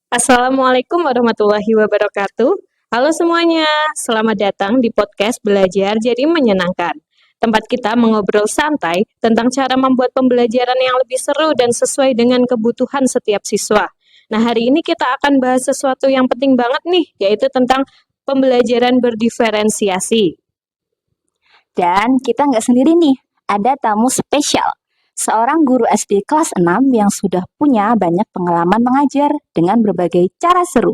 Assalamualaikum warahmatullahi wabarakatuh. Halo semuanya, selamat datang di podcast Belajar Jadi Menyenangkan. Tempat kita mengobrol santai tentang cara membuat pembelajaran yang lebih seru dan sesuai dengan kebutuhan setiap siswa. Nah, hari ini kita akan bahas sesuatu yang penting banget nih, yaitu tentang pembelajaran berdiferensiasi. Dan kita nggak sendiri nih, ada tamu spesial. Seorang guru SD kelas 6 yang sudah punya banyak pengalaman mengajar dengan berbagai cara seru.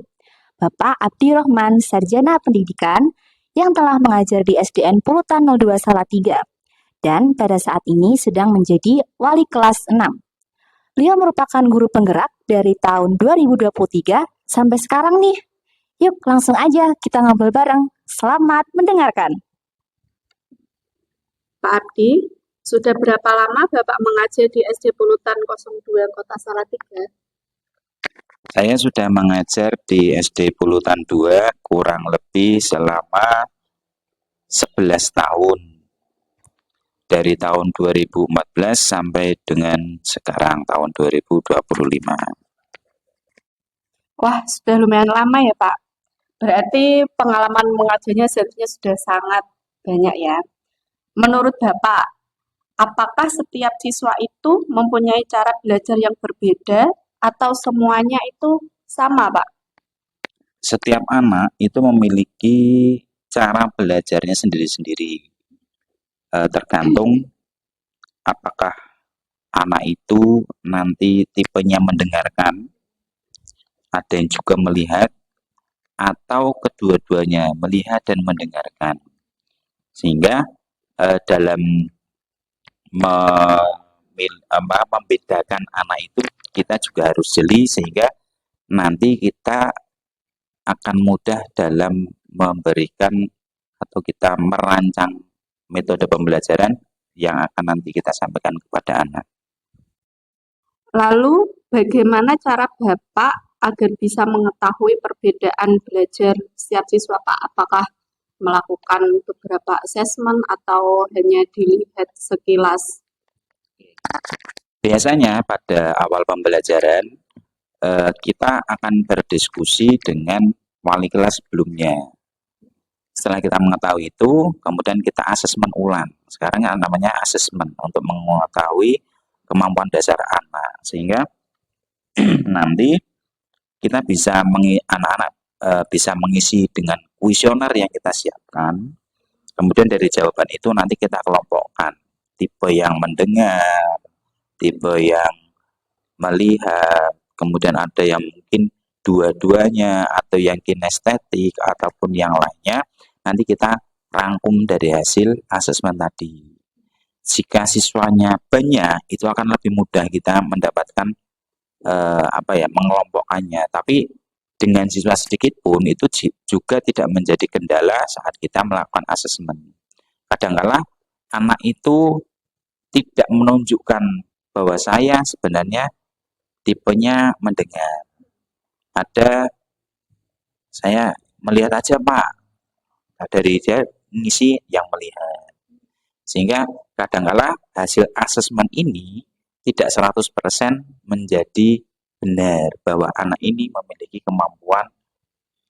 Bapak Abdi Rohman, Sarjana Pendidikan, yang telah mengajar di SDN Pulutan 02 Salatiga. Dan pada saat ini sedang menjadi wali kelas 6. Beliau merupakan guru penggerak dari tahun 2023 sampai sekarang nih. Yuk langsung aja kita ngobrol bareng. Selamat mendengarkan. Pak Abdi, sudah berapa lama Bapak mengajar di SD Pulutan 02 Kota Salatiga? Saya sudah mengajar di SD Pulutan 2 kurang lebih selama 11 tahun. Dari tahun 2014 sampai dengan sekarang tahun 2025. Wah, sudah lumayan lama ya Pak. Berarti pengalaman mengajarnya seharusnya sudah sangat banyak ya. Menurut Bapak, apakah setiap siswa itu mempunyai cara belajar yang berbeda atau semuanya itu sama, Pak? Setiap anak itu memiliki cara belajarnya sendiri-sendiri. Tergantung apakah anak itu nanti tipenya mendengarkan, ada yang juga melihat, atau kedua-duanya melihat dan mendengarkan. Sehingga dalam membedakan anak itu kita juga harus jeli sehingga nanti kita akan mudah dalam memberikan atau kita merancang metode pembelajaran yang akan nanti kita sampaikan kepada anak. Lalu, bagaimana cara Bapak agar bisa mengetahui perbedaan belajar setiap siswa, Pak? Apakah melakukan beberapa asesmen atau hanya dilihat sekilas? Biasanya pada awal pembelajaran kita akan berdiskusi dengan wali kelas sebelumnya. Setelah kita mengetahui itu, kemudian kita asesmen ulang. Sekarang yang namanya asesmen untuk mengetahui kemampuan dasar anak, sehingga nanti kita bisa anak-anak bisa mengisi dengan kuesioner yang kita siapkan. Kemudian dari jawaban itu nanti kita kelompokkan tipe yang mendengar, tipe yang melihat, kemudian ada yang mungkin dua-duanya atau yang kinestetik ataupun yang lainnya. Nanti kita rangkum dari hasil asesmen tadi. Jika siswanya banyak, itu akan lebih mudah kita mendapatkan mengelompokkannya. Tapi dengan siswa sedikit pun itu juga tidak menjadi kendala saat kita melakukan asesmen. Kadang-kala anak itu tidak menunjukkan bahwa saya sebenarnya tipenya mendengar. Ada saya melihat aja Pak. Dari dia ngisi yang melihat. Sehingga kadang-kala hasil asesmen ini tidak 100% menjadi benar bahwa anak ini memiliki kemampuan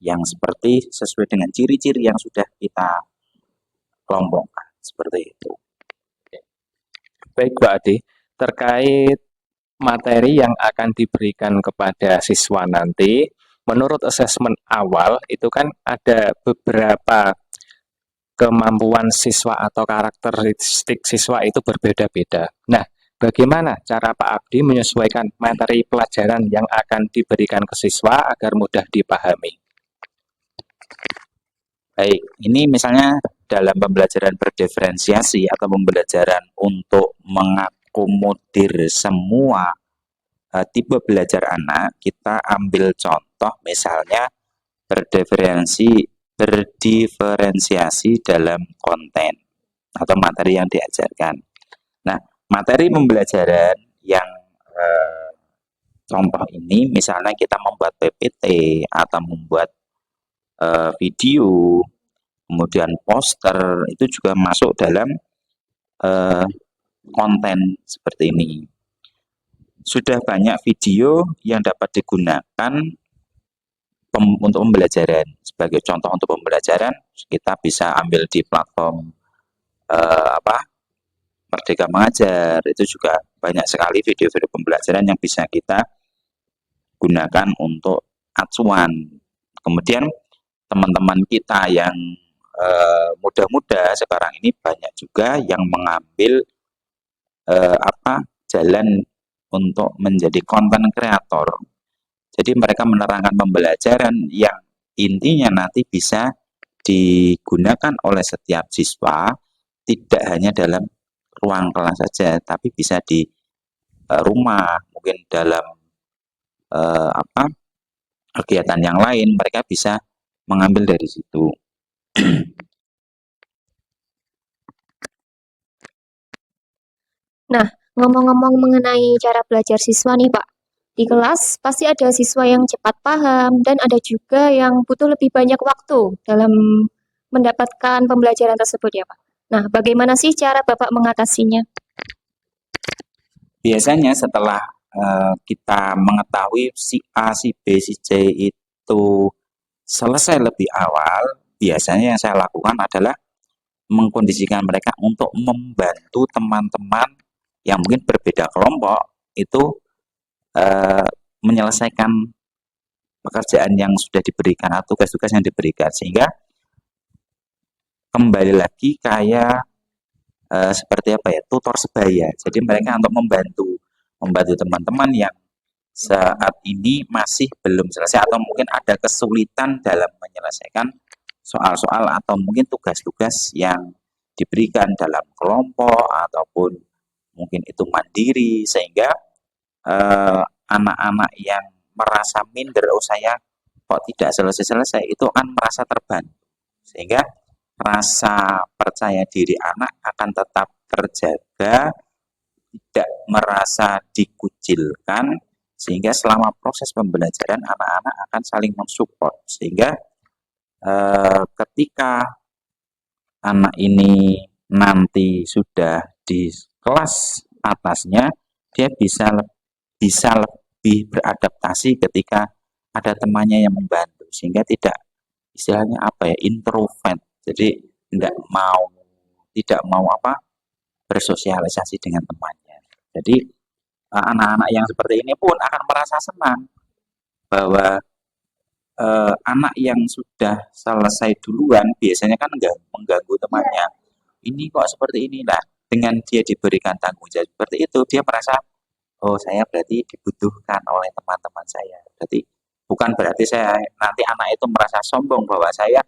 yang seperti sesuai dengan ciri-ciri yang sudah kita kelompokkan. Seperti itu. Baik Pak Adi, terkait materi yang akan diberikan kepada siswa nanti, menurut asesmen awal itu kan ada beberapa kemampuan siswa atau karakteristik siswa itu berbeda-beda. Nah, bagaimana cara Pak Abdi menyesuaikan materi pelajaran yang akan diberikan ke siswa agar mudah dipahami? Baik, ini misalnya dalam pembelajaran berdiferensiasi atau pembelajaran untuk mengakomodir semua tipe belajar anak, kita ambil contoh misalnya berdiferensiasi dalam konten atau materi yang diajarkan. Nah, materi pembelajaran yang contoh ini misalnya kita membuat PPT atau membuat video, kemudian poster, itu juga masuk dalam konten seperti ini. Sudah banyak video yang dapat digunakan untuk pembelajaran. Sebagai contoh untuk pembelajaran, kita bisa ambil di platform Merdeka Mengajar. Itu juga banyak sekali video-video pembelajaran yang bisa kita gunakan untuk acuan. Kemudian teman-teman kita yang muda-muda sekarang ini banyak juga yang mengambil jalan untuk menjadi konten kreator. Jadi mereka menerangkan pembelajaran yang intinya nanti bisa digunakan oleh setiap siswa, tidak hanya dalam ruang kelas saja, tapi bisa di rumah, mungkin dalam kegiatan yang lain, mereka bisa mengambil dari situ. Nah, ngomong-ngomong mengenai cara belajar siswa nih Pak, di kelas pasti ada siswa yang cepat paham dan ada juga yang butuh lebih banyak waktu dalam mendapatkan pembelajaran tersebut ya Pak. Nah, bagaimana sih cara Bapak mengatasinya? Biasanya setelah kita mengetahui si A, si B, si C itu selesai lebih awal, biasanya yang saya lakukan adalah mengkondisikan mereka untuk membantu teman-teman yang mungkin berbeda kelompok itu menyelesaikan pekerjaan yang sudah diberikan atau tugas-tugas yang diberikan, sehingga kembali lagi kayak seperti tutor sebaya. Jadi mereka untuk membantu teman-teman yang saat ini masih belum selesai atau mungkin ada kesulitan dalam menyelesaikan soal-soal atau mungkin tugas-tugas yang diberikan dalam kelompok ataupun mungkin itu mandiri, sehingga anak-anak yang merasa minder, saya kok tidak selesai-selesai, itu akan merasa terbantu, sehingga rasa percaya diri anak akan tetap terjaga, tidak merasa dikucilkan, sehingga selama proses pembelajaran anak-anak akan saling mensupport, sehingga ketika anak ini nanti sudah di kelas atasnya, dia bisa lebih beradaptasi ketika ada temannya yang membantu, sehingga tidak istilahnya introvert, jadi tidak mau bersosialisasi dengan temannya. Jadi anak-anak yang seperti ini pun akan merasa senang bahwa anak yang sudah selesai duluan biasanya kan mengganggu temannya. Ini kok seperti ini. Nah, dengan dia diberikan tanggung jawab seperti itu, dia merasa, oh saya berarti dibutuhkan oleh teman-teman saya. Berarti bukan berarti saya nanti anak itu merasa sombong bahwa saya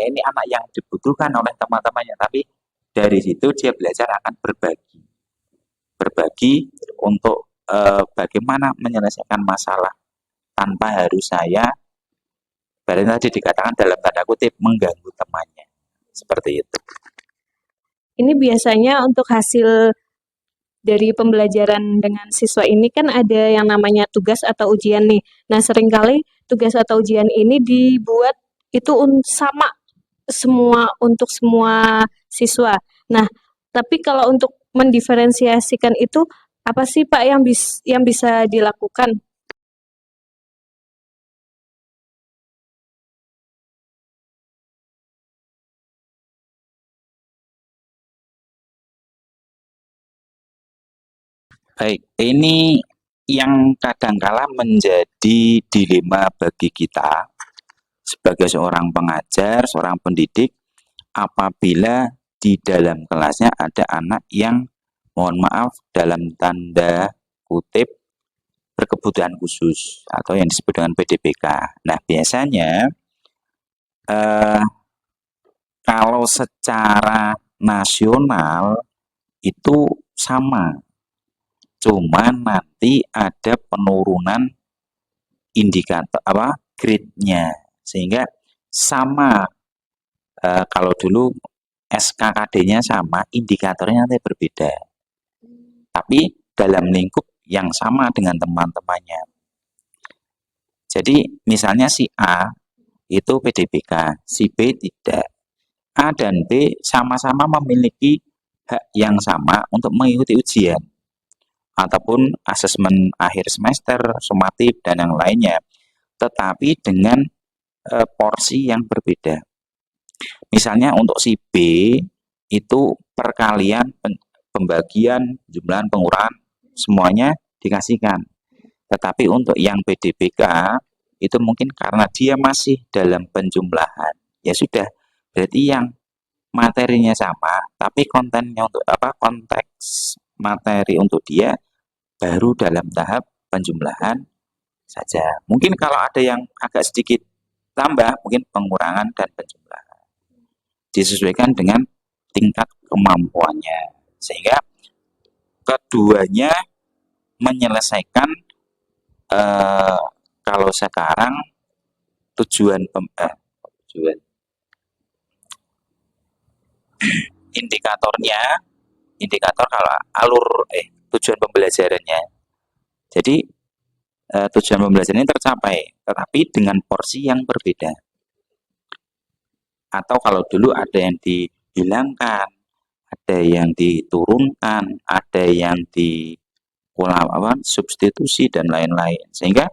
ini anak yang dibutuhkan oleh teman-temannya, tapi dari situ dia belajar akan berbagi untuk bagaimana menyelesaikan masalah tanpa harus saya, berarti tadi dikatakan dalam tanda kutip, mengganggu temannya, seperti itu. Ini biasanya untuk hasil dari pembelajaran dengan siswa ini kan ada yang namanya tugas atau ujian nih. Nah, seringkali tugas atau ujian ini dibuat itu sama untuk semua siswa. Nah, tapi kalau untuk mendiferensiasikan itu apa sih Pak yang bisa dilakukan? Baik, ini yang kadangkala menjadi dilema bagi kita sebagai seorang pengajar, seorang pendidik, apabila di dalam kelasnya ada anak yang, mohon maaf, dalam tanda kutip, berkebutuhan khusus atau yang disebut dengan PDBK. Nah, biasanya kalau secara nasional itu sama, cuman nanti ada penurunan indikator grade-nya, sehingga sama. Kalau dulu SKKD-nya sama, indikatornya nanti berbeda, tapi dalam lingkup yang sama dengan teman-temannya. Jadi misalnya si A itu PDBK, si B tidak. A dan B sama-sama memiliki hak yang sama untuk mengikuti ujian ataupun asesmen akhir semester, sumatif, dan yang lainnya. Tetapi dengan porsi yang berbeda. Misalnya untuk si B itu perkalian pembagian, jumlahan, pengurangan semuanya dikasihkan. Tetapi untuk yang PDBK itu mungkin karena dia masih dalam penjumlahan. Ya sudah, berarti yang materinya sama, tapi kontennya untuk konteks materi untuk dia baru dalam tahap penjumlahan saja. Mungkin kalau ada yang agak sedikit tambah, mungkin pengurangan dan penjumlahan. Disesuaikan dengan tingkat kemampuannya. Sehingga keduanya menyelesaikan kalau sekarang tujuan indikator kalau tujuan pembelajarannya. Jadi tujuan pembelajaran ini tercapai, tetapi dengan porsi yang berbeda. Atau kalau dulu ada yang dihilangkan, ada yang diturunkan, ada yang substitusi dan lain-lain. Sehingga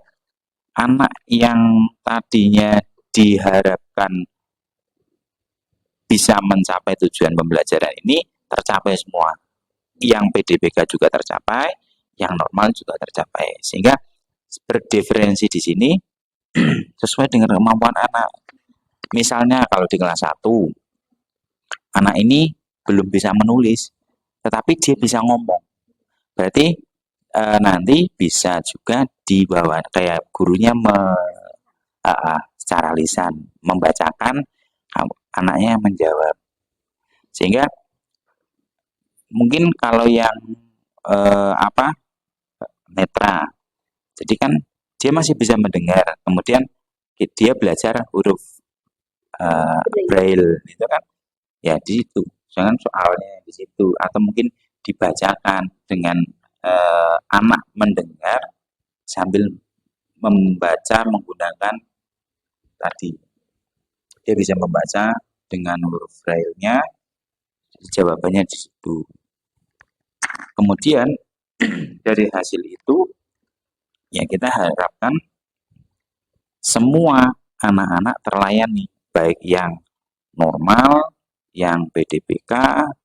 anak yang tadinya diharapkan bisa mencapai tujuan pembelajaran ini tercapai semua. Yang PDBK juga tercapai, yang normal juga tercapai. Sehingga berdiferensi di sini sesuai dengan kemampuan anak. Misalnya kalau di kelas 1, anak ini belum bisa menulis, tetapi dia bisa ngomong. Berarti nanti bisa juga dibawa kayak gurunya secara lisan membacakan, anaknya menjawab. Sehingga mungkin kalau yang netra, jadi kan dia masih bisa mendengar, kemudian dia belajar huruf braille itu kan ya di situ, jangan soalnya di situ, atau mungkin dibacakan dengan anak mendengar sambil membaca menggunakan tadi, dia bisa membaca dengan huruf braille-nya, jawabannya di situ. Kemudian dari hasil itu ya kita harapkan semua anak-anak terlayani, baik yang normal, yang PDBK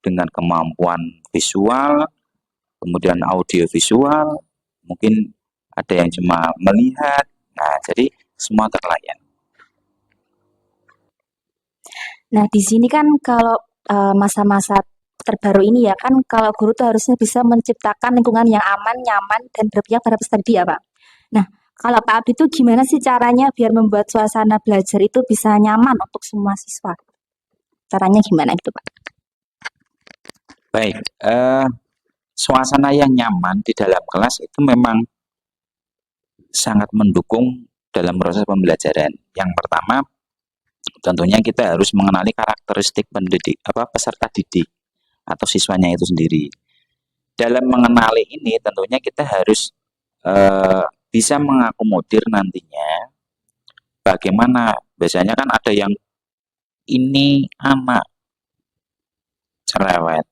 dengan kemampuan visual, kemudian audio visual, mungkin ada yang cuma melihat. Nah, jadi semua terlayani. Nah, di sini kan kalau masa-masa terbaru ini ya kan, kalau guru tuh harusnya bisa menciptakan lingkungan yang aman, nyaman, dan berpihak pada peserta didik ya Pak. Nah, kalau Pak Abdi itu gimana sih caranya biar membuat suasana belajar itu bisa nyaman untuk semua siswa? Caranya gimana gitu Pak? Baik, suasana yang nyaman di dalam kelas itu memang sangat mendukung dalam proses pembelajaran. Yang pertama, tentunya kita harus mengenali karakteristik peserta didik atau siswanya itu sendiri. Dalam mengenali ini, tentunya kita harus bisa mengakomodir nantinya bagaimana. Biasanya kan ada yang ini anak cerewet,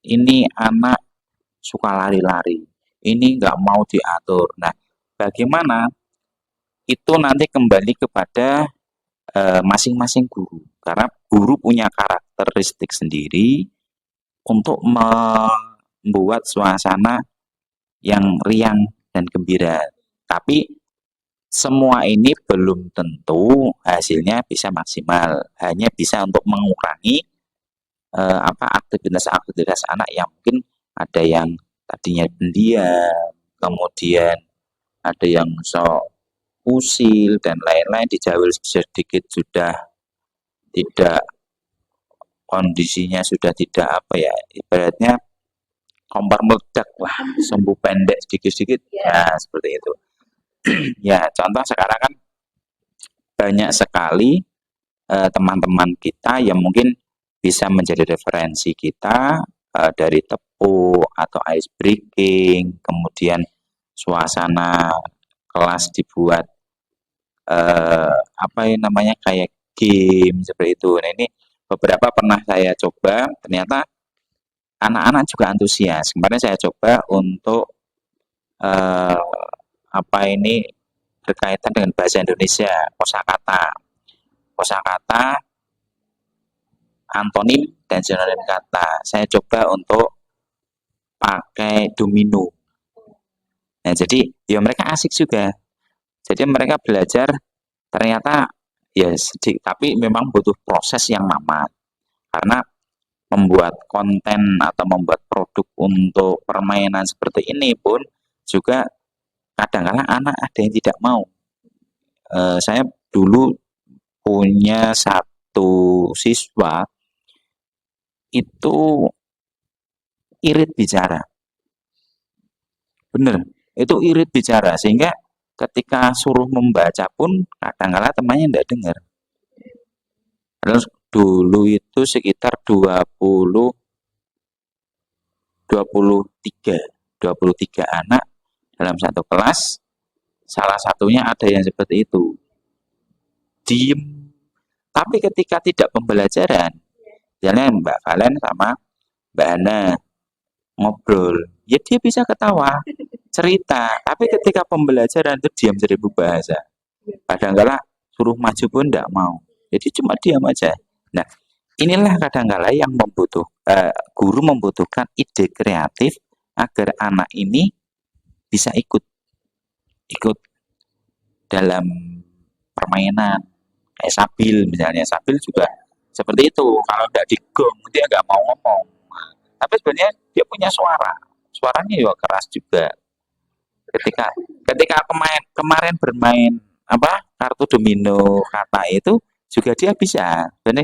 ini anak suka lari-lari, ini nggak mau diatur. Nah, bagaimana itu nanti kembali kepada masing-masing guru, karena guru punya karakteristik sendiri untuk membuat suasana yang riang dan gembira. Tapi semua ini belum tentu hasilnya bisa maksimal, hanya bisa untuk mengurangi aktivitas-aktivitas anak yang mungkin ada yang tadinya pendiam, kemudian ada yang sok usil dan lain-lain, dijawil sedikit sudah tidak, kondisinya sudah tidak ibaratnya kompor meledak lah, sembuh pendek sedikit-sedikit, ya seperti itu. Ya contoh sekarang kan banyak sekali teman-teman kita yang mungkin bisa menjadi referensi kita dari tepuk atau ice breaking, kemudian suasana kelas dibuat kayak game seperti itu. Nah, ini beberapa pernah saya coba, ternyata anak-anak juga antusias. Kemarin saya coba untuk berkaitan dengan bahasa Indonesia, kosakata. kosakata, antonim, dan sinonim kata. Saya coba untuk pakai domino. Nah, jadi ya mereka asik juga. Jadi mereka belajar ternyata ya sedikit, tapi memang butuh proses yang lama. Karena membuat konten atau membuat produk untuk permainan seperti ini pun juga kadang-kadang anak ada yang tidak mau. Saya dulu punya satu siswa itu irit bicara. Bener, itu irit bicara sehingga ketika suruh membaca pun kadang-kala temannya tidak dengar. Terus dulu itu sekitar 23 anak dalam satu kelas, salah satunya ada yang seperti itu. Diem. Tapi ketika tidak pembelajaran, misalnya Mbak Valen sama Mbak Hana ngobrol, ya dia bisa ketawa, cerita. Tapi ketika pembelajaran itu diam seribu bahasa. Kadang-kala suruh maju pun tidak mau. Jadi cuma diam aja. Nah, inilah kadang-kala yang guru membutuhkan ide kreatif agar anak ini bisa ikut dalam permainan. Kayak Sabil misalnya, Sabil juga seperti itu. Kalau tidak digong dia nggak mau ngomong. Tapi sebenarnya dia punya suaranya juga keras juga. Ketika kemarin bermain kartu domino kata itu juga dia bisa. Jadi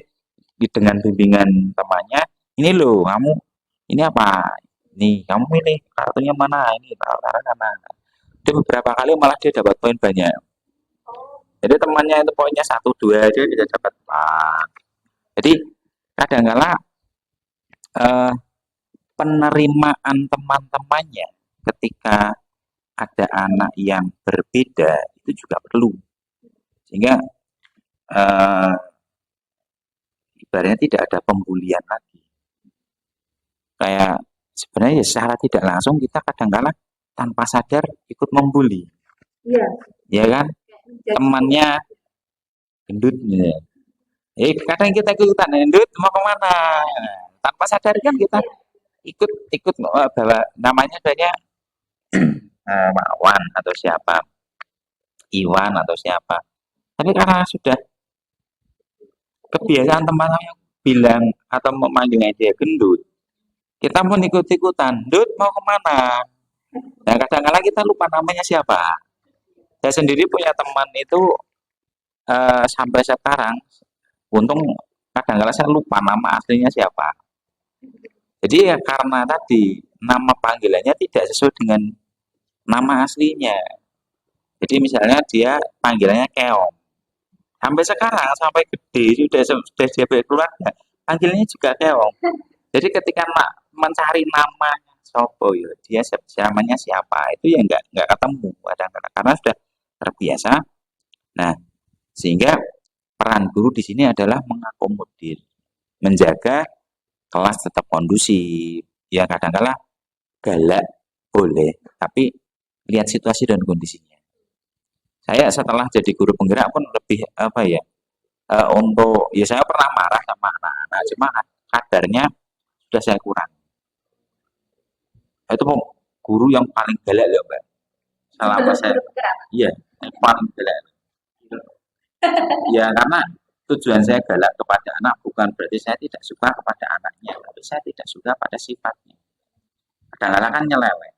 dengan bimbingan temannya, ini loh kamu ini apa? Nih kamu pilih kartunya mana? Ini taruh mana? Dia beberapa kali malah dia dapat poin banyak. Jadi temannya itu poinnya 1, 2 dia bisa dapat 4. Jadi kadang-kala penerimaan teman-temannya ketika ada anak yang berbeda itu juga perlu. Sehingga ibaratnya tidak ada pembulian lagi. Kayak sebenarnya secara tidak langsung kita kadang-kala tanpa sadar ikut membuli. Iya. Ya kan? Temannya gendut ya. Kadang kita ikutan gendut mau kemana? Tanpa sadar kan kita ikut bawa namanya banyak Pak Wan atau siapa, Iwan atau siapa. Tapi karena sudah kebiasaan teman-teman bilang atau memanggilnya dia gendut, kita pun ikut-ikutan. Gendut mau kemana? Nah kadang-kadang kita lupa namanya siapa. Saya sendiri punya teman itu sampai sekarang, untung kadang-kadang saya lupa nama aslinya siapa. Jadi ya karena tadi nama panggilannya tidak sesuai dengan nama aslinya. Jadi misalnya dia panggilannya Keong. Sampai sekarang, sampai gede sudah dia berkeluarga, panggilannya juga Keong. Jadi ketika mencari namanya sopo ya, dia namanya siapa, itu ya nggak ketemu kadang-kadang karena sudah terbiasa. Nah, sehingga peran guru di sini adalah mengakomodir, menjaga kelas tetap kondusif. Ya kadang-kala galak boleh, tapi lihat situasi dan kondisinya. Saya setelah jadi guru penggerak pun lebih untuk ya saya pernah marah sama anak-anak, cuma kadarnya sudah saya kurangi. Itu guru yang paling galak loh Mbak. Selama saya, iya, yang paling galak. Ya karena tujuan saya galak kepada anak bukan berarti saya tidak suka kepada anaknya, tapi saya tidak suka pada sifatnya. Kadang-kadang kan nyeleweng,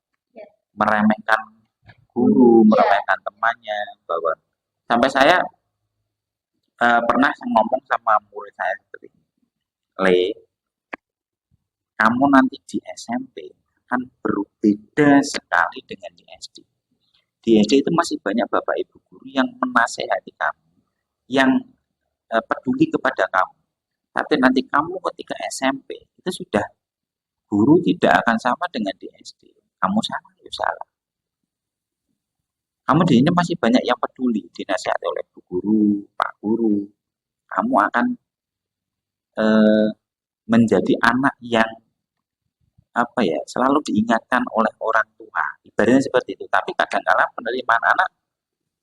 meremehkan guru, meremehkan temannya, bahwa sampai saya pernah ngomong sama murid saya seperti ini, Le, kamu nanti di SMP akan berbeda sekali dengan di SD. Di SD itu masih banyak bapak ibu guru yang menasehati kamu, yang peduli kepada kamu. Tapi nanti kamu ketika SMP itu sudah guru tidak akan sama dengan di SD. Kamu salah, ya salah. Kamu di sini masih banyak yang peduli, dinasihati oleh bu guru, pak guru. Kamu akan menjadi anak yang selalu diingatkan oleh orang tua. Ibaratnya seperti itu. Tapi kadang-kadang penerimaan anak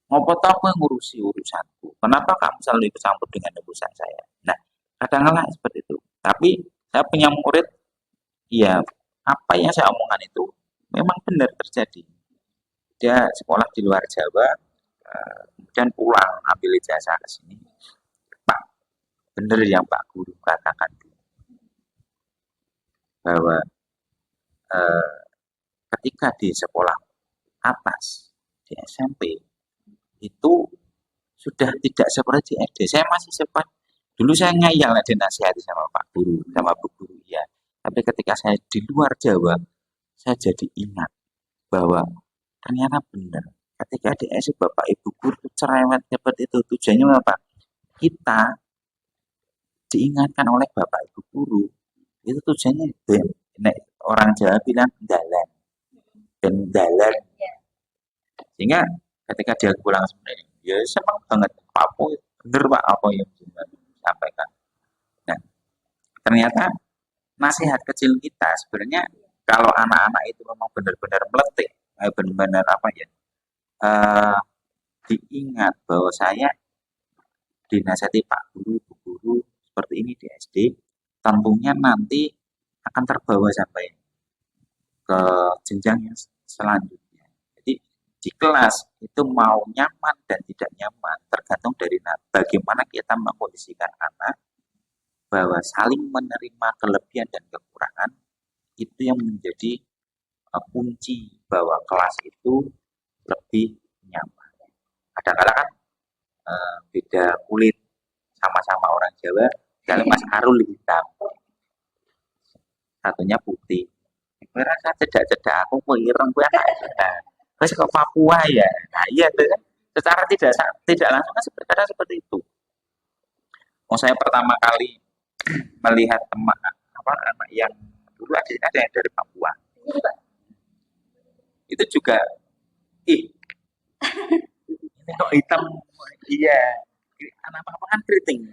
ngopo toh kowe ngurusi urusanku. Kenapa kamu selalu ikut campur dengan urusan saya? Nah, kadang-kala seperti itu. Tapi saya punya murid, ya apa yang saya omongkan itu memang benar terjadi. Dia sekolah di luar Jawa, kemudian pulang ambil ijazah ke sini. Pak, benar yang Pak Guru katakan bahwa eh, ketika di sekolah atas, di SMP, itu sudah tidak seperti SD. Saya masih sempat, dulu saya ngeyel dinasihati sama Pak Guru, sama Bu Guru, ya. Tapi ketika saya di luar Jawa, saya jadi ingat bahwa ternyata benar. Ketika di SD Bapak Ibu Guru cerewet seperti itu, tujuannya apa? Kita diingatkan oleh Bapak Ibu Guru, itu tujuannya orang Jawa bilang dalan, dan dalan. Sehingga ketika dia pulang sebenarnya, ya senang banget Pak Po, bener Pak apa yang disampaikan. Nah, ternyata nasihat kecil kita sebenarnya kalau anak-anak itu memang benar-benar meletik, benar-benar apa ya, diingat bahwa saya dinasihati Pak Guru, Bu Guru seperti ini di SD, tentunya nanti akan terbawa sampai ke jenjang yang selanjutnya. Jadi di kelas itu mau nyaman dan tidak nyaman tergantung dari bagaimana kita mengkondisikan anak bahwa saling menerima kelebihan dan kekurangan itu yang menjadi kunci bahwa kelas itu lebih nyaman. Kadang-kadang kan beda kulit, sama-sama orang Jawa, kalau Mas Arul hitam, satunya putih. Merasa cedak-cedak aku kok ireng gue anak nah, terus ke Papua ya. Nah iya kan secara tidak langsung kan seperti itu. Saya pertama kali melihat anak yang dulu ada yang dari Papua. Itu juga ini kok hitam, iya, anak apa kan keriting,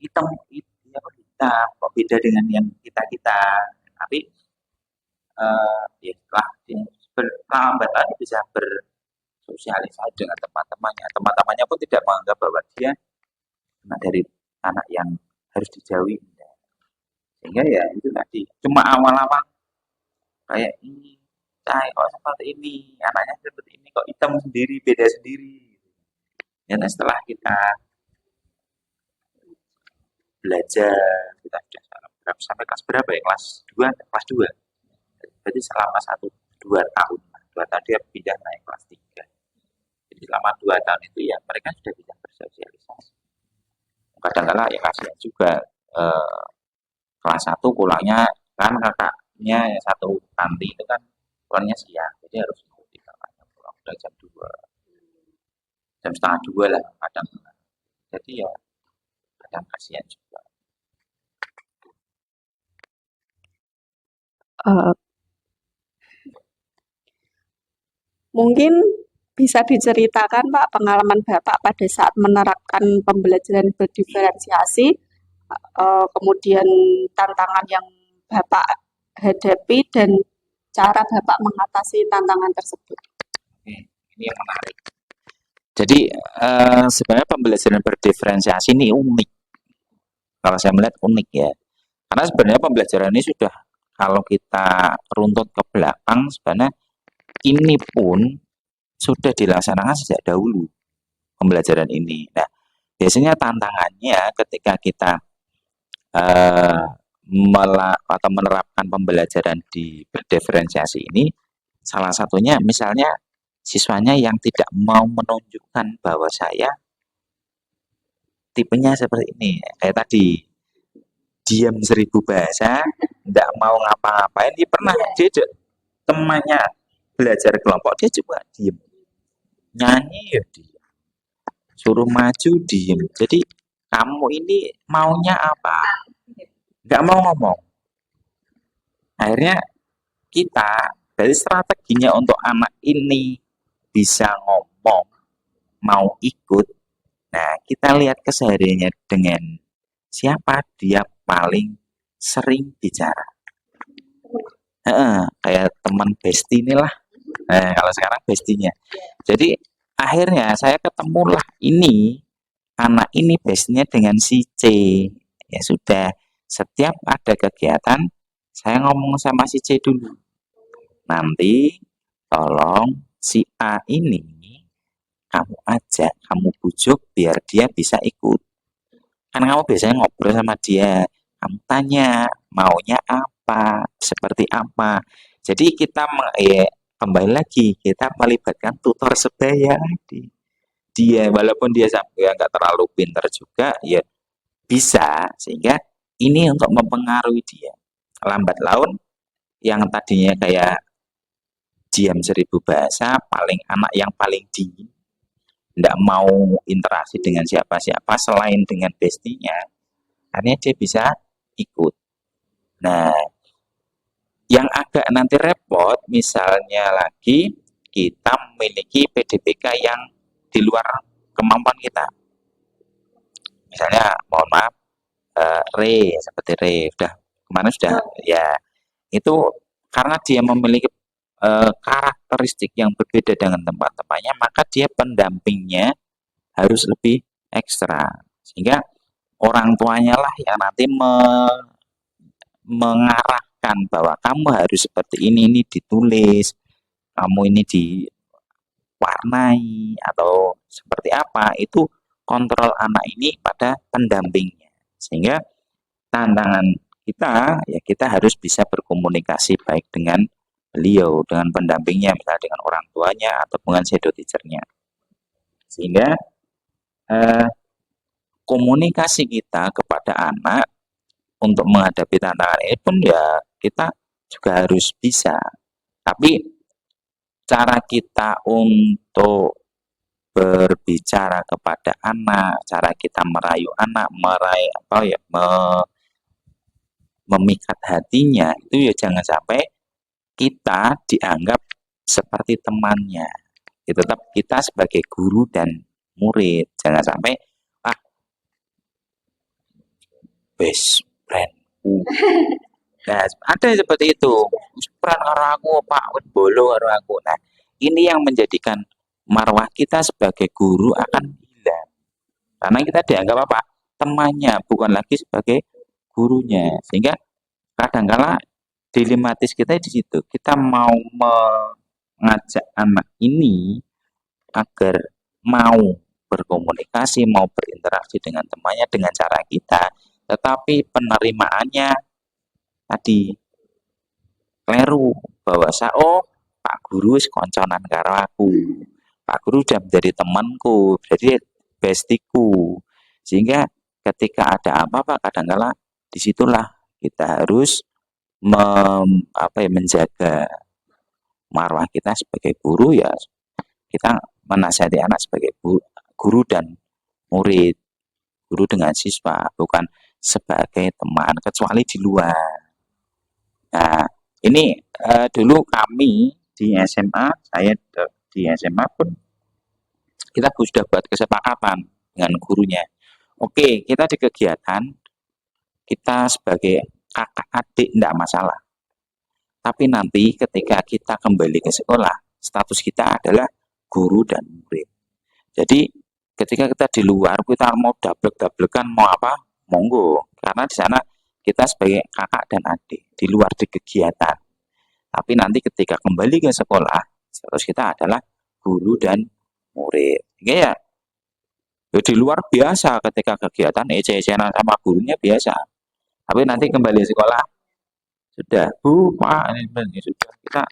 hitam kok beda dengan yang kita tapi ya setelah lambat lagi bisa bersosialisasi dengan teman-temannya pun tidak menganggap bahwa dia dari anak yang harus dijauhi, sehingga ya itu tadi cuma awal-awal kayak ini kok seperti ini, anaknya seperti ini kok hitam sendiri, beda sendiri. Dan setelah kita belajar, kita sudah sampai kelas berapa ya? Kelas 2. Jadi selama 1-2 tahun, 2 tahun dia pindah naik kelas 3. Jadi selama 2 tahun itu ya mereka sudah bisa bersosialisasi. Kadang-kadang ya kasihan juga kelas 1 pulangnya kan kakaknya yang satu kanti itu kan pulangnya siang, jadi harus mengikuti kakaknya pulang udah jam 2, jam setengah 2 lah kadang. Jadi ya kadang kasihan juga. Mungkin bisa diceritakan Pak pengalaman Bapak pada saat menerapkan pembelajaran berdiferensiasi, kemudian tantangan yang Bapak hadapi dan cara Bapak mengatasi tantangan tersebut. Ini yang menarik. Jadi sebenarnya pembelajaran berdiferensiasi ini unik. Kalau saya melihat unik ya. Karena sebenarnya pembelajaran ini sudah kalau kita runtut ke belakang sebenarnya ini pun sudah dilaksanakan sejak dahulu pembelajaran ini. Nah, biasanya tantangannya ketika kita atau menerapkan pembelajaran di berdiferensiasi ini, salah satunya misalnya siswanya yang tidak mau menunjukkan bahwa saya tipenya seperti ini, kayak tadi diam 1000 bahasa, tidak mau ngapa-ngapain. Dia pernah diajak temannya belajar kelompok, dia coba diam, nyanyi ya diam, suruh maju diam. Jadi kamu ini maunya apa? Nggak mau ngomong. Akhirnya kita dari strateginya untuk anak ini bisa ngomong, mau ikut. Nah, kita lihat kesehariannya dengan siapa dia paling sering bicara. Kayak teman besti inilah. Nah, kalau sekarang bestinya. Jadi akhirnya saya ketemulah ini, anak ini base-nya dengan si C. Ya sudah, setiap ada kegiatan, saya ngomong sama si C dulu. Nanti tolong si A ini kamu ajak, kamu bujuk biar dia bisa ikut. Kan kamu biasanya ngobrol sama dia, kamu tanya maunya apa, seperti apa. Jadi kita kembali lagi, kita melibatkan tutor sebaya tadi. Dia walaupun dia sampai nggak terlalu pintar juga, ya bisa sehingga ini untuk mempengaruhi dia. Lambat laun yang tadinya kayak diam 1000 bahasa, paling anak yang paling dingin, nggak mau interaksi dengan siapa-siapa selain dengan bestinya, akhirnya dia bisa ikut. Nah, yang agak nanti repot, misalnya lagi kita memiliki PDPK yang di luar kemampuan kita. Misalnya, mohon maaf, seperti sudah kemana sudah ya itu karena dia memiliki karakteristik yang berbeda dengan teman-temannya, maka dia pendampingnya harus lebih ekstra sehingga orang tuanya lah yang nanti mengarahkan bahwa kamu harus seperti ini ditulis, kamu ini diwarnai atau seperti apa, itu kontrol anak ini pada pendampingnya sehingga tantangan kita ya kita harus bisa berkomunikasi baik dengan beliau, dengan pendampingnya, misalnya dengan orang tuanya atau dengan shadow teachernya sehingga komunikasi kita kepada anak untuk menghadapi tantangan ini pun ya kita juga harus bisa. Tapi cara kita untuk berbicara kepada anak, cara kita merayu anak, memikat hatinya itu ya jangan sampai kita dianggap seperti temannya. Ya, tetap kita sebagai guru dan murid, jangan sampai best friendku. Nah, ada seperti itu. Peran karo aku, Pak, bolo karo aku. Nah, ini yang menjadikan marwah kita sebagai guru akan hilang. Karena kita dianggap apa? Temannya, bukan lagi sebagai gurunya. Sehingga kadangkala dilematis kita di situ. Kita mau mengajak anak ini agar mau berkomunikasi, mau berinteraksi dengan temannya dengan cara kita, tetapi penerimaannya tadi kleru bahwa Pak Guru konconan karo aku, Pak Guru udah menjadi temanku, jadi bestiku, sehingga ketika ada apa-apa kadangkala disitulah kita harus menjaga marwah kita sebagai guru, ya kita menasihati anak sebagai guru dan murid, guru dengan siswa, bukan sebagai teman kecuali di luar. Nah, ini dulu kami di SMA, saya di SMA pun kita sudah buat kesepakatan dengan gurunya. Oke, kita di kegiatan kita sebagai kakak adik tidak masalah. Tapi nanti ketika kita kembali ke sekolah, status kita adalah guru dan murid. Jadi ketika kita di luar, kita mau dablek-dablekan, mau apa, monggo. Karena di sana kita sebagai kakak dan adik, di luar di kegiatan. Tapi nanti ketika kembali ke sekolah, status kita adalah guru dan murid. Ya, di luar biasa ketika kegiatan ece-ecenan sama gurunya biasa. Tapi nanti kembali sekolah, sudah, Bu, Pak, ini sudah kita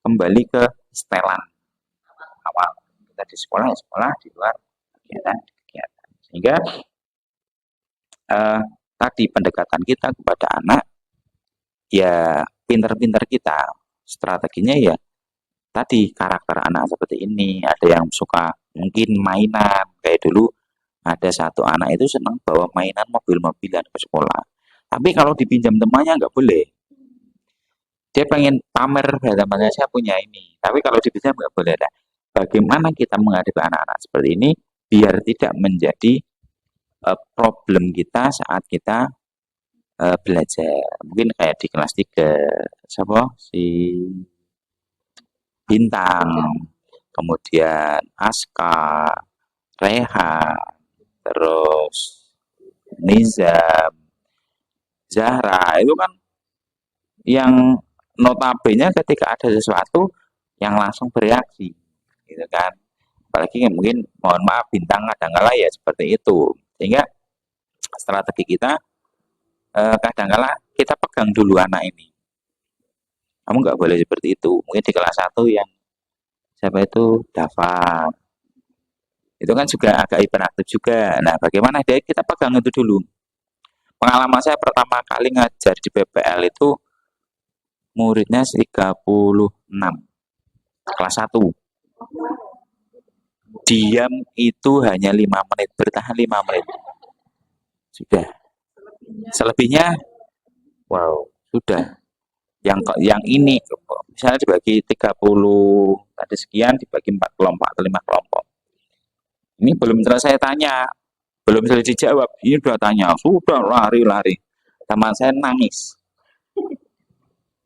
kembali ke setelan awal. Kita di sekolah, di luar kegiatan. Sehingga tadi pendekatan kita kepada anak, ya pinter-pinter kita, strateginya ya tadi karakter anak seperti ini. Ada yang suka mungkin mainan, kayak dulu ada satu anak itu senang bawa mainan mobil-mobilan ke sekolah. Tapi kalau dipinjam temannya nggak boleh. Dia pengen pamer temannya, saya punya ini. Tapi kalau dipinjam nggak boleh. Nah, bagaimana kita menghadapi anak-anak seperti ini biar tidak menjadi problem kita saat kita belajar. Mungkin kayak di kelas 3, si Bintang. kemudian Aska, Rehan, terus Nizam, Zahra, itu kan yang notabene ketika ada sesuatu yang langsung bereaksi, gitu kan. Apalagi mungkin mohon maaf bintang kadang-kala ya seperti itu. Sehingga strategi kita kadang-kala kita pegang dulu anak ini. Kamu nggak boleh seperti itu. Mungkin di kelas 1 yang siapa itu Dava. Itu kan juga agak hiperaktif juga. Nah, bagaimana dia kita pegang itu dulu. Pengalaman saya pertama kali ngajar di PPL itu muridnya 36 kelas 1. Diam itu hanya 5 menit, bertahan 5 menit. Sudah. Selebihnya wow, sudah. Yang ini misalnya dibagi 30 tadi sekian dibagi 4 kelompok atau 5 kelompok. Ini belum selesai tanya, belum selesai dijawab. Ini sudah tanya, sudah lari-lari. Teman saya nangis.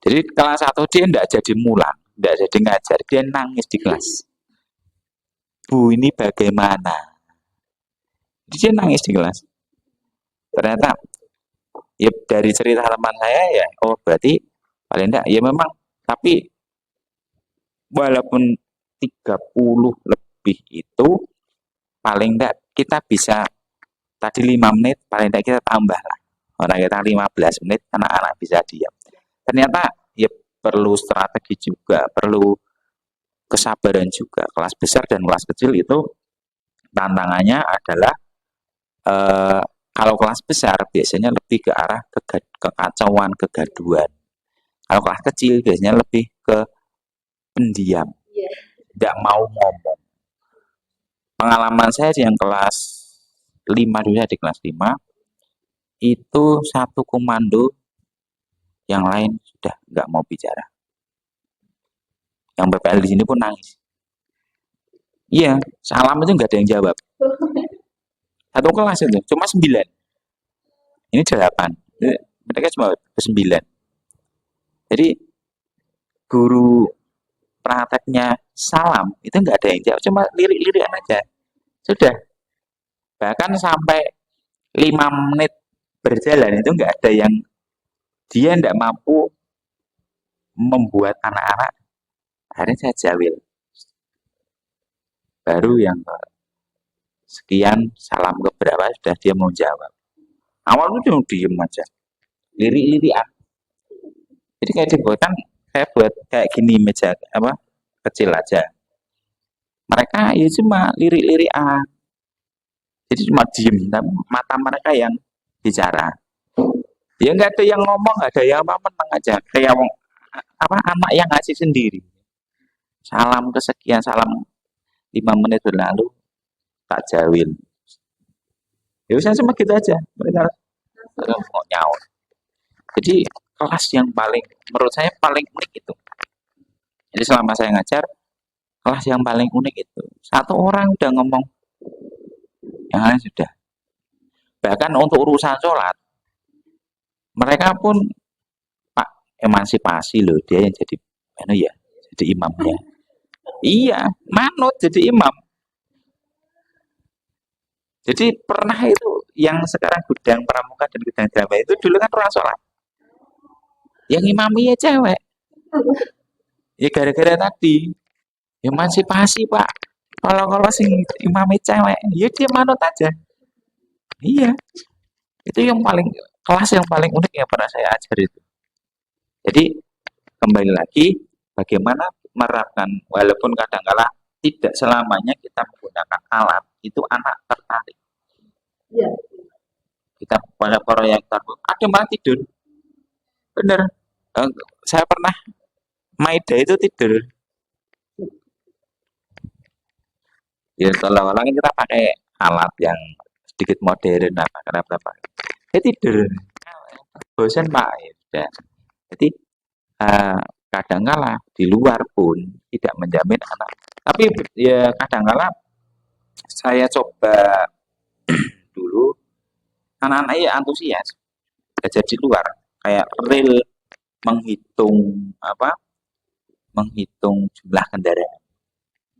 Jadi kelas 1 dia tidak jadi mulang, tidak jadi ngajar, dia nangis di kelas. Bu, ini bagaimana? Dia nangis di kelas. Ternyata ya dari cerita teman saya ya, oh berarti paling enggak ya memang, tapi walaupun 30 lebih itu paling enggak kita bisa tadi 5 menit paling enggak kita tambah lah. Orang kita 15 menit anak-anak bisa diam. Ternyata ya perlu strategi juga, perlu kesabaran juga. Kelas besar dan kelas kecil itu tantangannya adalah kalau kelas besar biasanya lebih ke arah kekacauan, kegaduhan. Kalau kelas kecil biasanya lebih ke pendiam, tidak mau ngomong. Pengalaman saya yang kelas 5 dulu di kelas 5 itu satu komando, yang lain sudah nggak mau bicara. Yang PPL di sini pun nangis. Iya, salam itu nggak ada yang jawab. Satu kelas itu cuma 9. Ini 8. Mereka cuma 9. Jadi guru prakteknya salam itu nggak ada yang jawab, cuma lirik-lirikan aja. Sudah. Bahkan sampai 5 menit berjalan itu nggak ada yang, dia tidak mampu membuat anak-anak. Akhirnya saya jawil. Baru yang sekian salam ke berapa sudah dia mau jawab. Awalnya dia diem aja, lirik-lirikan. Jadi kayak dibuatkan, saya buat kayak gini meja apa kecil aja. Mereka ya cuma lirik-lirikan. Jadi cuma diem, mata mereka yang bicara. Ya nggak ada yang ngomong, nggak ada yang apa, menang aja. Kayak apa anak yang ngasih sendiri. Salam kesekian, salam 5 menit berlalu, tak jawil. Ya udah cuma gitu aja. Mereka mau nyaut. Jadi kelas yang paling, menurut saya paling unik itu. Jadi selama saya ngajar, kelas yang paling unik itu. Satu orang udah ngomong, yang lain sudah. Bahkan untuk urusan sholat, mereka pun Pak emansipasi loh, dia yang jadi ya, jadi imamnya. Iya, manut jadi imam. Jadi pernah itu yang sekarang gudang pramuka dan gudang drama itu dulu kan orang sholat. Yang imaminya cewek. Ya gara-gara tadi emansipasi Pak. Kalau sing imamnya cewek, ya dia manut aja. Iya. Itu yang paling, kelas yang paling unik yang pernah saya ajar itu. Jadi kembali lagi bagaimana menerapkan, walaupun kadang-kala tidak selamanya kita menggunakan alat, itu anak tertarik. Iya. Kita pada proyektor, ada malah tidur. Bener. Saya pernah Maida itu tidur. Ya tolong-tolong kita pakai alat yang sedikit modern apa kenapa. Dia tidur. Bosan Pak. Ya sudah. Jadi kadang-kala di luar pun tidak menjamin anak. Tapi ya kadang-kala saya coba dulu anak-anak ya antusias belajar di luar kayak real menghitung jumlah kendaraan.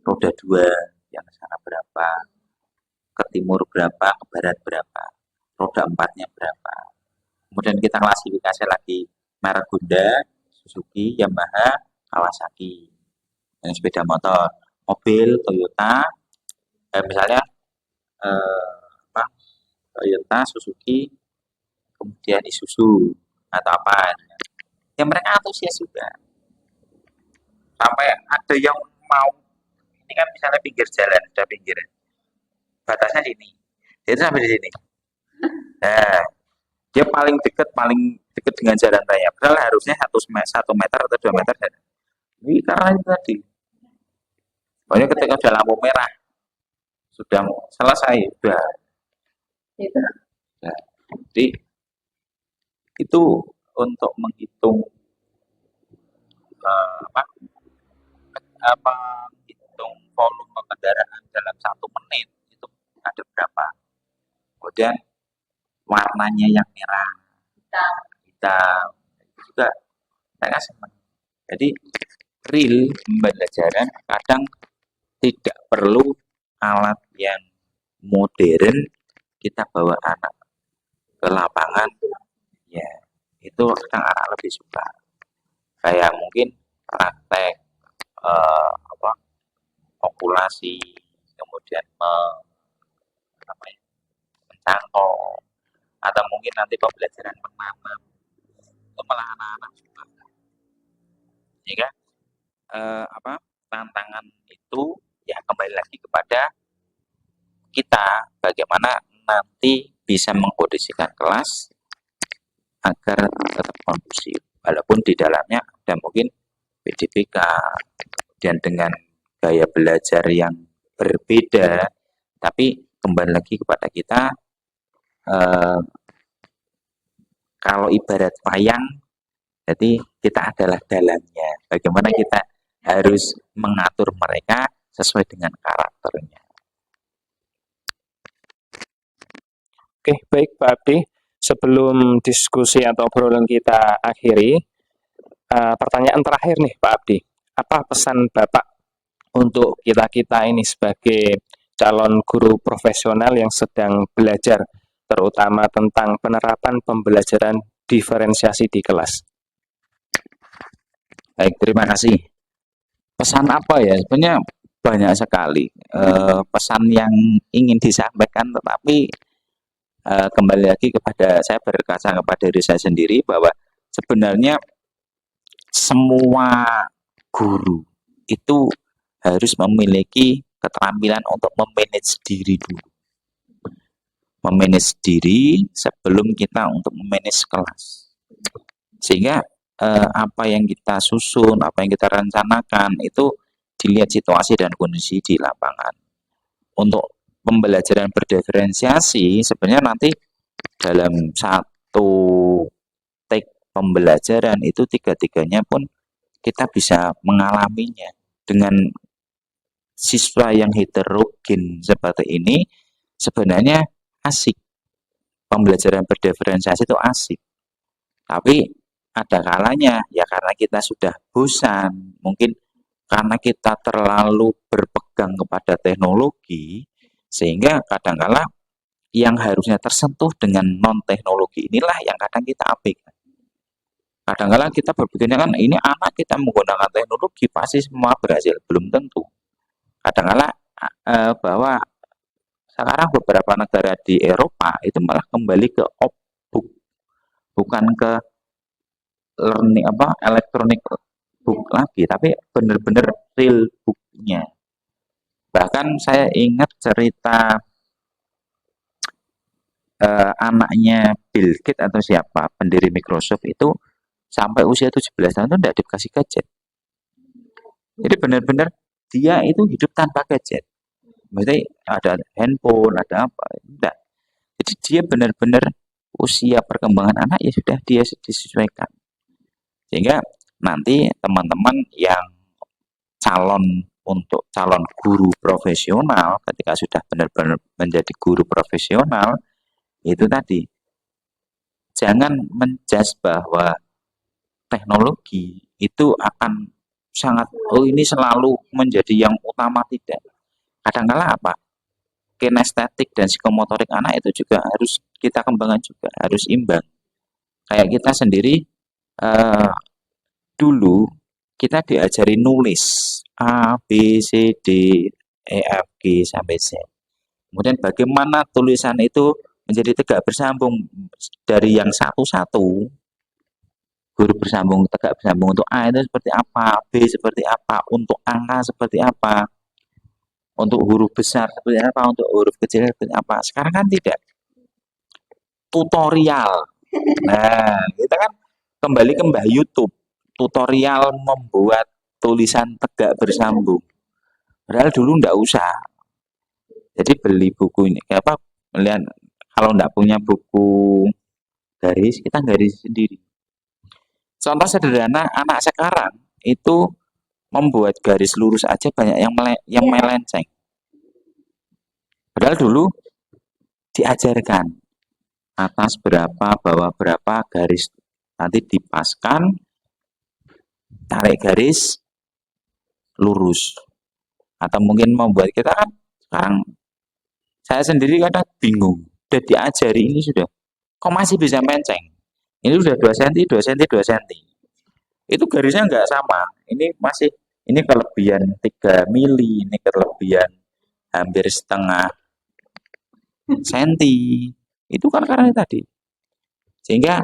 roda 2 yang ke sana berapa, ke timur berapa, ke barat berapa, roda 4-nya berapa. Kemudian kita klasifikasi lagi merek Honda, Suzuki, Yamaha, Kawasaki. Yang sepeda motor, mobil Toyota, misalnya apa, Toyota, Suzuki, kemudian Isuzu atau apa. Ya mereka antusias juga. Sampai ada yang mau, ini kan misalnya pinggir jalan, sudah pinggir, batasnya sini, dia itu sampai di sini. Nah, dia paling dekat dengan jalan raya. Padahal harusnya 1 meter atau 2 meter. Ini karena itu tadi. Pokoknya ketika sudah lampu merah, sudah selesai, sudah. Itu. Nah, jadi itu untuk menghitung hitung volume kendaraan dalam 1 menit itu ada berapa. Kemudian warnanya yang merah, hitam, itu juga saya senang. Jadi real pembelajaran kadang tidak perlu alat yang modern, kita bawa anak ke lapangan, ya itu kadang anak lebih suka. Kayak mungkin praktek populasi, kemudian mencangkok, atau mungkin nanti pembelajaran menanam, itu malah anak-anak suka. Sehingga tantangan itu ya kembali lagi kepada kita bagaimana nanti bisa mengkondisikan kelas agar tetap kondusif, walaupun di dalamnya ada mungkin PDPK dan dengan gaya belajar yang berbeda, tapi kembali lagi kepada kita, kalau ibarat wayang, jadi kita adalah dalamnya, bagaimana kita harus mengatur mereka sesuai dengan karakternya. Oke, baik Pak Abdi. Sebelum diskusi atau obrolan kita akhiri, pertanyaan terakhir nih Pak Abdi. Apa pesan Bapak untuk kita-kita ini sebagai calon guru profesional yang sedang belajar, terutama tentang penerapan pembelajaran diferensiasi di kelas? Baik, terima kasih. Pesan apa ya? Sebenarnya banyak sekali pesan yang ingin disampaikan, tetapi kembali lagi kepada saya berkaca kepada diri saya sendiri bahwa sebenarnya semua guru itu harus memiliki keterampilan untuk memanage diri dulu. Memanage diri sebelum kita untuk memanage kelas. Sehingga apa yang kita susun, apa yang kita rencanakan itu dilihat situasi dan kondisi di lapangan. Untuk pembelajaran berdiferensiasi sebenarnya nanti dalam satu take pembelajaran itu tiga-tiganya pun kita bisa mengalaminya. Dengan siswa yang heterogen seperti ini sebenarnya asik. Pembelajaran berdiferensiasi itu asik. Tapi ada kalanya ya karena kita sudah bosan, mungkin karena kita terlalu berpegang kepada teknologi, sehingga kadangkala yang harusnya tersentuh dengan non-teknologi inilah yang kadang kita abaikan. Kadangkala kita berpikirnya kan ini anak kita menggunakan teknologi pasti semua berhasil, belum tentu. Kadangkala bahwa sekarang beberapa negara di Eropa itu malah kembali ke book, bukan ke learning elektronik book lagi, tapi benar-benar real booknya. Bahkan saya ingat cerita anaknya Bill Gates atau siapa pendiri Microsoft itu sampai usia 17 tahun itu tidak dikasih gadget. Jadi benar-benar dia itu hidup tanpa gadget. Maksudnya ada handphone, ada apa, tidak. Jadi dia benar-benar usia perkembangan anak ya sudah dia disesuaikan. Sehingga nanti teman-teman yang untuk calon guru profesional ketika sudah benar-benar menjadi guru profesional itu tadi jangan menjudge bahwa teknologi itu akan sangat ini selalu menjadi yang utama, tidak. Kadang-kala apa? Kinestetik dan psikomotorik anak itu juga harus kita kembangkan juga, harus imbang. Kayak kita sendiri eh, dulu kita diajari nulis A, B, C, D, E, F, G sampai Z. Kemudian bagaimana tulisan itu menjadi tegak bersambung dari yang satu-satu, huruf bersambung, tegak bersambung untuk A itu seperti apa, B seperti apa, untuk angka seperti apa, untuk huruf besar seperti apa, untuk huruf kecil seperti apa. Sekarang kan tidak, tutorial. Nah, kita kan kembali ke Mbah YouTube, tutorial membuat tulisan tegak bersambung. Padahal dulu nggak usah. Jadi beli buku ini, apa? Melihat kalau nggak punya buku garis, kita garis sendiri. Contoh sederhana, anak sekarang itu membuat garis lurus aja banyak yang melenceng. Padahal dulu diajarkan atas berapa, bawah berapa, garis nanti dipaskan, tarik garis lurus. Atau mungkin membuat kita kan sekarang saya sendiri kadang bingung. Udah diajari ini sudah, kok masih bisa menceng? Ini sudah 2 cm, 2 cm, 2 cm. Itu garisnya nggak sama. Ini masih, ini kelebihan 3 mili, ini kelebihan hampir setengah senti. Itu kan karena tadi. Sehingga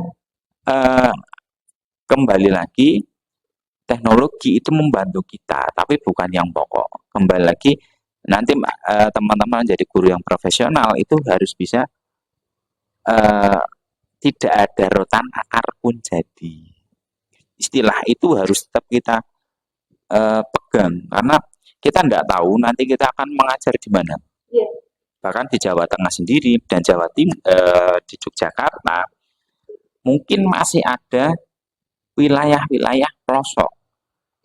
kembali lagi, teknologi itu membantu kita, tapi bukan yang pokok. Kembali lagi, nanti teman-teman jadi guru yang profesional itu harus bisa tidak ada rotan akar pun jadi. Istilah itu harus tetap kita pegang, karena kita tidak tahu nanti kita akan mengajar di mana. Bahkan di Jawa Tengah sendiri dan Jawa Timur, di Yogyakarta mungkin masih ada wilayah-wilayah pelosok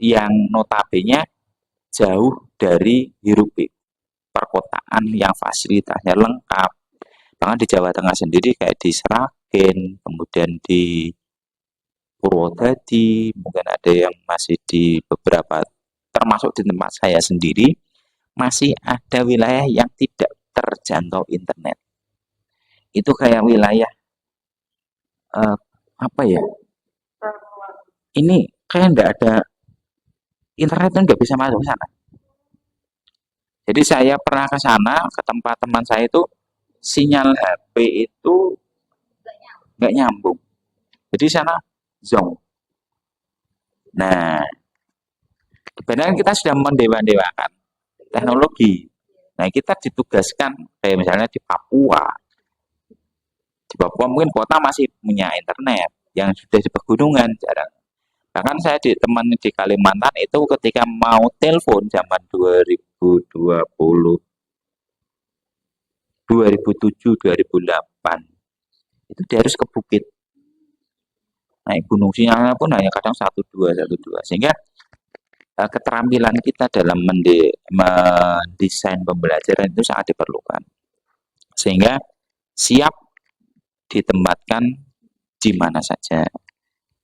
yang notabene jauh dari hiruk perkotaan yang fasilitasnya lengkap. Bahkan di Jawa Tengah sendiri kayak di Sragen, kemudian di Purwodadi, mungkin ada yang masih di beberapa, termasuk di tempat saya sendiri, masih ada wilayah yang tidak terjangkau internet. Itu kayak wilayah apa ya? Ini kayak nggak ada internet, nggak bisa masuk ke sana. Jadi saya pernah ke sana, ke tempat teman saya itu sinyal HP itu nggak nyambung. Jadi sana zong. Nah, sebenarnya kita sudah mendewa-dewakan teknologi. Nah, kita ditugaskan kayak misalnya di Papua. Di Papua mungkin kota masih punya internet, yang sudah di pegunungan jarang. Bahkan saya teman di Kalimantan itu ketika mau telepon zaman 2020, 2007, 2008, itu dia harus ke bukit. Naik gunung, sinyalnya pun hanya kadang 1-2, 1-2. Sehingga keterampilan kita dalam mendesain pembelajaran itu sangat diperlukan. Sehingga siap ditempatkan di mana saja.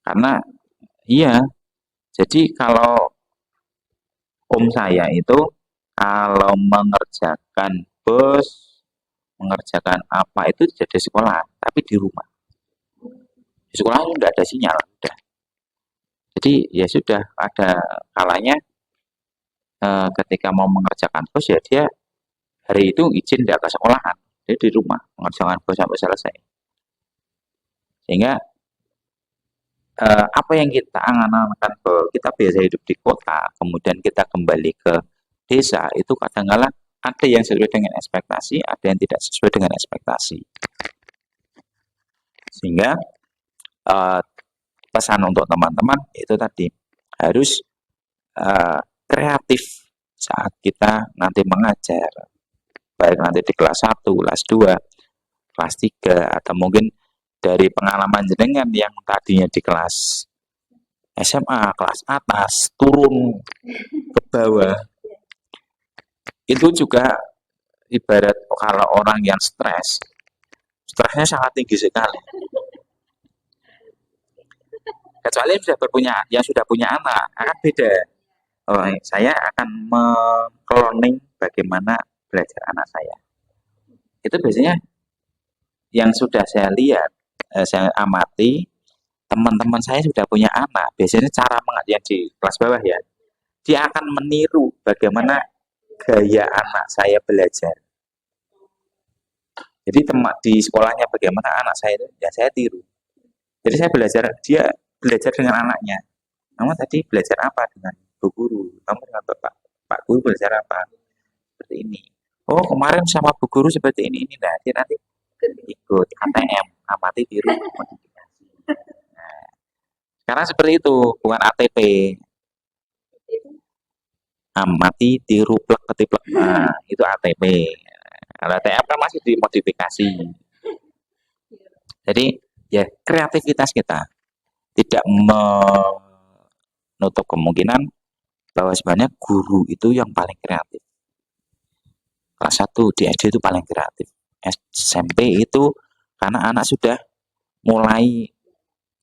Karena iya, jadi kalau om saya itu kalau mengerjakan bos, mengerjakan apa itu tidak di sekolah, tapi di rumah. Di sekolah itu tidak ada sinyal, udah. Jadi ya sudah, ada kalanya ketika mau mengerjakan bos ya dia hari itu izin tidak ke sekolahan, dia di rumah mengerjakan bos sampai selesai. Sehingga apa yang kita angan-angankan bahwa kita biasa hidup di kota, kemudian kita kembali ke desa, itu kadang-kala ada yang sesuai dengan ekspektasi, ada yang tidak sesuai dengan ekspektasi. Sehingga pesan untuk teman-teman itu tadi, harus kreatif saat kita nanti mengajar, baik nanti di kelas 1, kelas 2, kelas 3, atau mungkin dari pengalaman jenengan yang tadinya di kelas SMA, kelas atas, turun ke bawah, itu juga ibarat kalau orang yang stresnya sangat tinggi sekali. Kecuali yang sudah punya anak, akan beda. saya akan mengkloning bagaimana belajar anak saya. Itu biasanya yang sudah saya lihat, saya amati, teman-teman saya sudah punya anak. Biasanya cara mengajar di kelas bawah ya, dia akan meniru bagaimana gaya anak saya belajar. Jadi di sekolahnya bagaimana anak saya itu, ya saya tiru. Jadi saya dia belajar dengan anaknya. Kamu tadi belajar apa dengan Bu Guru? Kamu dengan Pak Guru belajar apa? Seperti ini. Oh, kemarin sama Bu Guru seperti ini. Nah, dia nanti ikut ATM, amati tiru modifikasi. Nah, sekarang seperti itu, bukan ATP. Amati tiru plek ketiplek. Nah, itu ATP. Kalau ATM kan masih dimodifikasi. Jadi, ya kreativitas kita tidak menutup kemungkinan bahwa sebenarnya guru itu yang paling kreatif. Kelas 1 di SD itu paling kreatif. SMP itu karena anak sudah mulai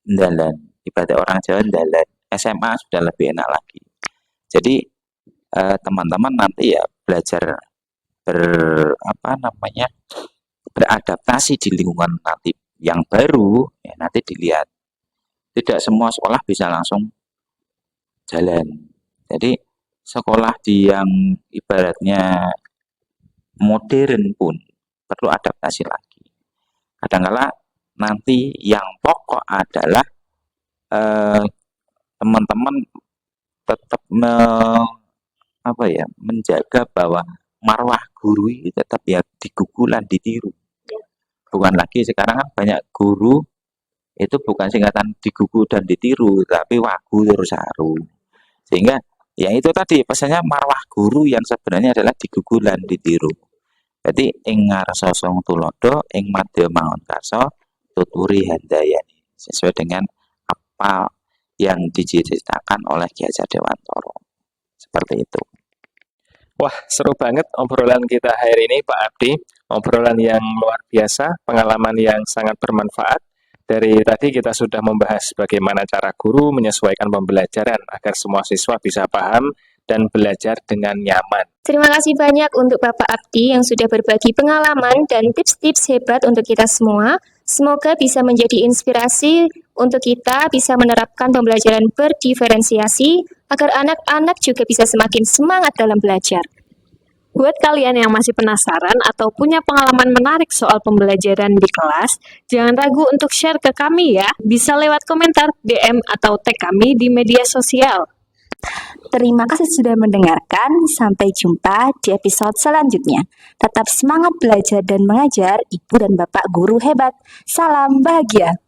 ndalan, ibadah orang Jawa ndalan. SMA sudah lebih enak lagi. Jadi teman-teman nanti ya belajar beradaptasi di lingkungan nanti yang baru, ya nanti dilihat. Tidak semua sekolah bisa langsung jalan. Jadi sekolah yang ibaratnya modern pun perlu adaptasi lagi. Kadang-kala nanti yang pokok adalah teman-teman tetap menjaga bahwa marwah guru itu tetap ya digugulan, ditiru. Bukan lagi sekarang kan banyak guru itu bukan singkatan digugu dan ditiru, tapi wagu terus haru. Sehingga ya itu tadi pesannya marwah guru yang sebenarnya adalah digugulan, ditiru. Jadi ing ngarsa song tulodo, ing madya mangun karso, tuturi handayani. Sesuai dengan apa yang diceritakan oleh Ki Hajar Dewantara. Seperti itu. Wah, seru banget obrolan kita hari ini, Pak Abdi. Obrolan yang luar biasa, pengalaman yang sangat bermanfaat. Dari tadi kita sudah membahas bagaimana cara guru menyesuaikan pembelajaran agar semua siswa bisa paham dan belajar dengan nyaman. Terima kasih banyak untuk Bapak Abdi yang sudah berbagi pengalaman dan tips-tips hebat untuk kita semua. Semoga bisa menjadi inspirasi untuk kita bisa menerapkan pembelajaran berdiferensiasi agar anak-anak juga bisa semakin semangat dalam belajar. Buat kalian yang masih penasaran atau punya pengalaman menarik soal pembelajaran di kelas, jangan ragu untuk share ke kami ya. Bisa lewat komentar, DM, atau tag kami di media sosial. Terima kasih sudah mendengarkan. Sampai jumpa di episode selanjutnya. Tetap semangat belajar dan mengajar, Ibu dan Bapak guru hebat. Salam bahagia.